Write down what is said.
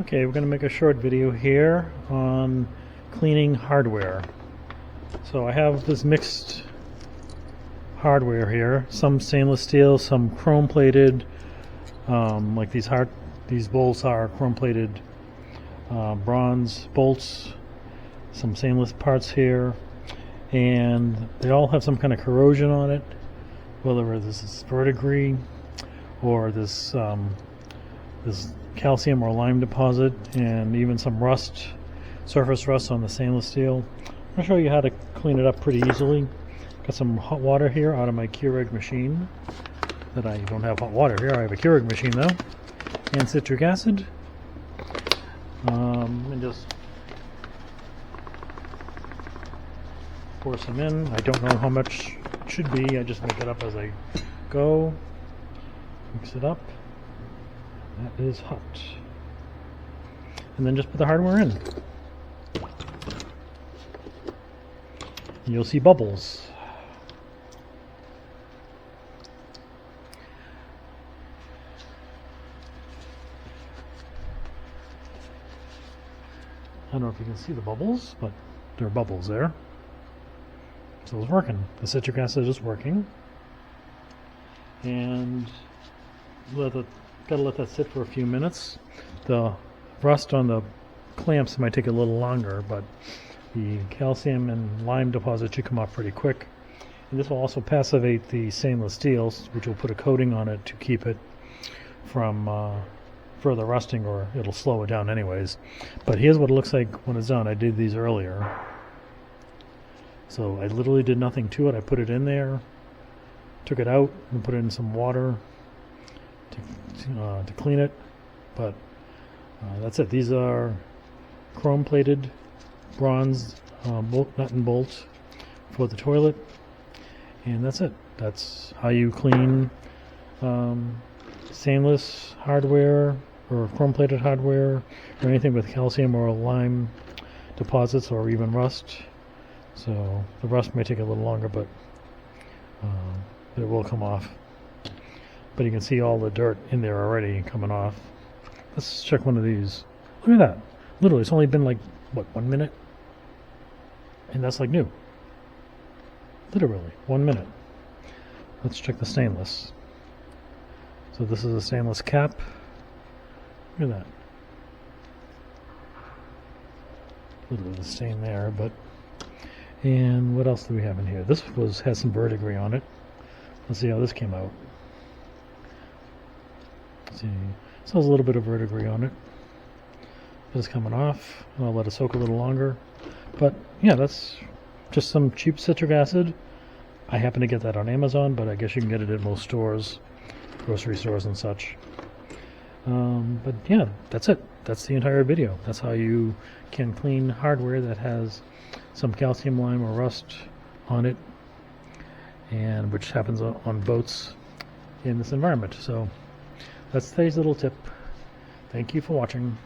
Okay, we're going to make a short video here on cleaning hardware. So I have this mixed hardware here, some stainless steel, some chrome plated, like these bolts are chrome plated bronze bolts, some stainless parts here, and they all have some kind of corrosion on it, whether this is verdigris or this calcium or lime deposit, and even some rust, surface rust on the stainless steel. I'm going to show you how to clean it up pretty easily. Got some hot water here out of my Keurig machine. That I don't have hot water here, I have a Keurig machine though. And citric acid. And just pour some in. I don't know how much it should be, I just make it up as I go. Mix it up. That is hot. And then just put the hardware in. And you'll see bubbles. I don't know if you can see the bubbles, but there are bubbles there. So it's working. The citric acid is working. And gotta let that sit for a few minutes. The rust on the clamps might take a little longer, but the calcium and lime deposit should come off pretty quick. And this will also passivate the stainless steel, which will put a coating on it to keep it from further rusting, or it'll slow it down anyways. But here's what it looks like when it's done. I did these earlier. So I literally did nothing to it. I put it in there, took it out, and put it in some water to clean it. But that's it. These are chrome plated bronze nut and bolt for the toilet, and that's it. That's how you clean stainless hardware or chrome plated hardware or anything with calcium or lime deposits or even rust. So the rust may take a little longer, but it will come off. But you can see all the dirt in there already coming off. Let's check one of these. Look at that. Literally, it's only been like, what, 1 minute? And that's like new. Literally, 1 minute. Let's check the stainless. So this is a stainless cap. Look at that. Literally the stain there, but... And what else do we have in here? This has some verdigris on it. Let's see how this came out. Let's see. So there's a little bit of verdigris on it. It's coming off. I'll let it soak a little longer. But yeah, that's just some cheap citric acid. I happen to get that on Amazon, but I guess you can get it at most stores, grocery stores and such. But yeah, that's it. That's the entire video. That's how you can clean hardware that has some calcium, lime, or rust on it, and which happens on boats in this environment. So that's today's little tip. Thank you for watching.